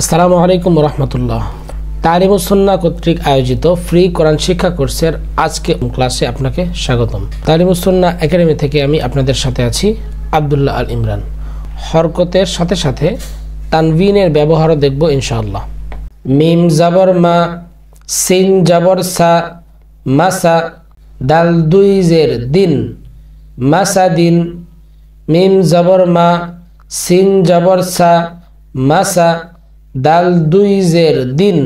আসসালামু আলাইকুম রহমতুল্লাহ। তালিমুস সুন্নাহ কর্তৃক আয়োজিত ফ্রি কোরআন শিক্ষা কোর্সের আজকে ক্লাসে আপনাকে স্বাগতম। তালিমুস সুন্নাহ একাডেমি থেকে আমি আপনাদের সাথে আছি আব্দুল্লাহ আল ইমরান। হরকতের সাথে সাথে তানবিনের ব্যবহারও দেখব ইনশাআল্লাহ। মিম জাবর মা, সিন জাবর সা, মাসা, দাল দুই জের দিন, মাসাদিন। মিম জাবর মা, সিন জাবর সা, মাসা, দাল দুই জের দিন,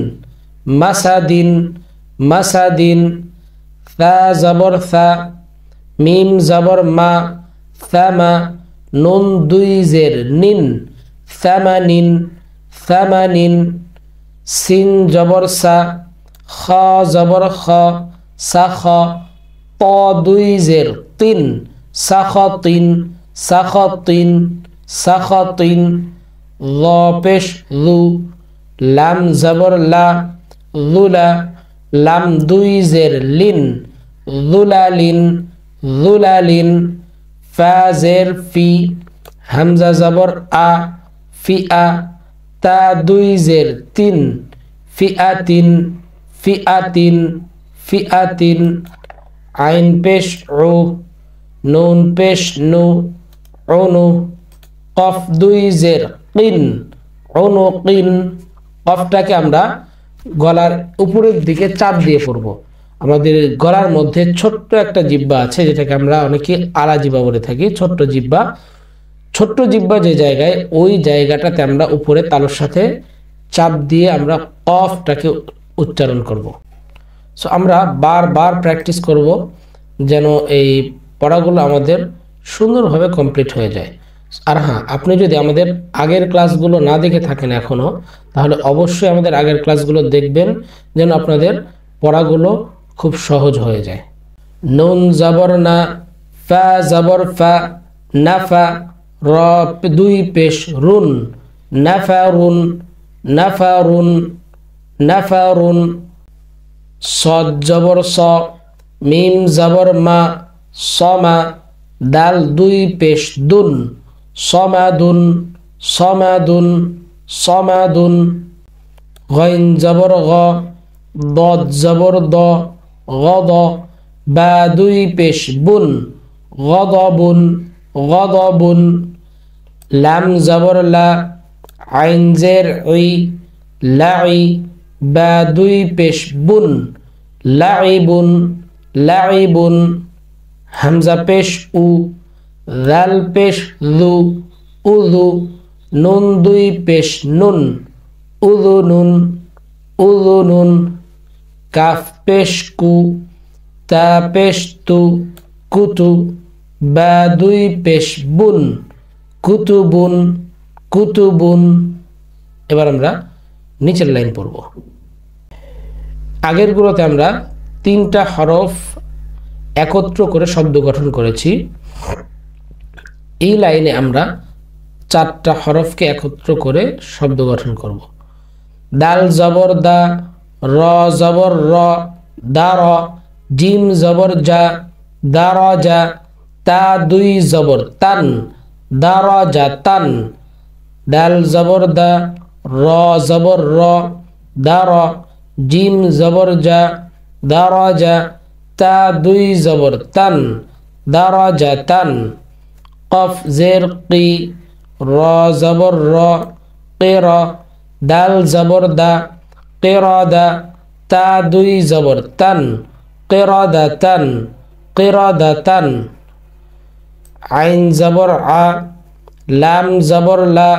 মাসাদিন, মাসাদিন। সা জাবর সা, মিম জাবর মা, সামা, নুন দুই জের নিন, সামানিন, সামানিন। সিন জবর সা, খ জবর খ, সাখ, ত দুই জের তিন, সাখতিন, সাখতিন, সাখতিন। ল পেশ লু, লাম জবর লা, লুলা, লাম দুই জের লিন, লুলালিন, লুলালিন। ফা জের ফি, হামজা জবর আ, ফিআ, তা দুই জের তিন, ফিআতিন, ফিআতিন, ফিআতিন। আইন পেশ উ, নুন পেশ নু, উনু। কফ দুই জের কিন, উনুকিন। কফটাকে আমরা গলার উপরের দিকে চাপ দিয়ে পড়ব। আমাদের গলার মধ্যে ছোট্ট একটা জিহ্বা আছে, যেটাকে আমরা অনেকে আলা জিহ্বা বলে থাকি। ছোট্ট জিহ্বা, ছোট্ট জিহ্বা যে জায়গায়, ওই জায়গাটাতে আমরা উপরে তালুর সাথে চাপ দিয়ে আমরা কফটাকে উচ্চারণ করব। সো আমরা বারবার প্র্যাকটিস করব যেন এই পড়াগুলো আমাদের সুন্দরভাবে কমপ্লিট হয়ে যায়। আর হ্যাঁ, আপনি যদি আমাদের আগের ক্লাসগুলো না দেখে থাকেন এখনও, তাহলে অবশ্যই আমাদের আগের ক্লাসগুলো দেখবেন, যেন আপনাদের পড়াগুলো খুব সহজ হয়ে যায়। নুন জাবর না, ফা জাবর ফা, নাফা, র দুই পেশ রুন, নাফারুন, নাফারুন, নাফারুন। সদ জবর স, মিম জাবর মা, সমা, দাল দুই পেশ দুন, সমাদুন, সমাদুন, সমাদুন। গইন জবর গ, দদ জবর দ, গদ, বা দুই পেশ বুন, গদবুন, গদবুন। লাম জবর লা, আইন জের উই, লাই, বা দুই পেশ বুন, লাইবুন, লাইবুন। হামজা পেশ উ, জাল পেশ জু, উজু, নুন দুই পেশ নুন, উজুনুন, উজুনুন। কাফ পেশ কু, তা পেশ তু, কুতু, বা দুই পেশ বুন, কুতুবুন, কুতুবুন। এবার আমরা নিচের লাইন পড়ব। আগেরগুলোতে আমরা তিনটা হরফ একত্র করে শব্দ গঠন করেছি। এই লাইনে আমরা চারটা হরফকে একত্র করে শব্দ গঠন করব। দাল জবর দা, র জবর র, দার, জিম জবর যা, দার যা, তা দুই জবর তান, দার যা তান। দাল জবর দা, র জবর র, দার, জিম জবর যা, দার যা, তা দুই জবর তান, দার যা তান। কফ জের কি, র জবর র, কের, দাল জবর দা, কের দা, তা দুই জবর তান, কের দা তান, কের দা তান। আইন জবর আ, লাম জবর লা,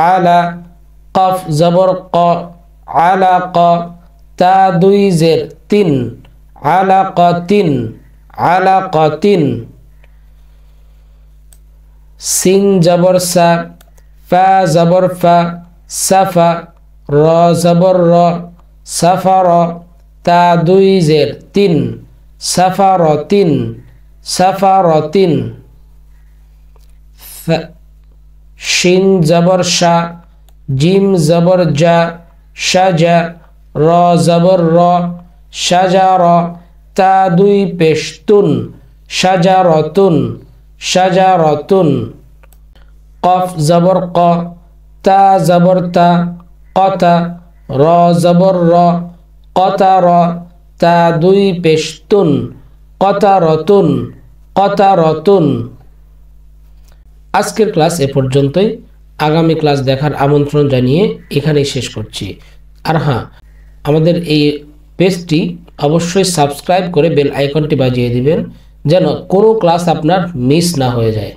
আলা, কফ জবর ক, আলা ক, তা দুই জের তিন, আলা ক তিন, আলা ক তিন। সিন জবর সা, ফা জবর ফা, সাফা, র জবর র, সাফার, তা দুই জের তিন, সাফার তিন, সাফার তিন। শিন জবর শা, জিম জবর যা, সাজা, র জবর র, সাজার, তা দুই পেশ তুন, সাজারতুন, সাজারতুন। কফ জবর ক, তা জবর তা, কতা, র জবর র, কতার, তা দুই পেশ তুন, কতারতুন, কতারতুন। আজকের ক্লাস এ পর্যন্তই। আগামী ক্লাস দেখার আমন্ত্রণ জানিয়ে এখানেই শেষ করছি। আর হ্যাঁ, আমাদের এই পেজটি অবশ্যই সাবস্ক্রাইব করে বেল আইকনটি বাজিয়ে দিবেন, যেন কোনো ক্লাস আপনার মিস না হয়ে যায়।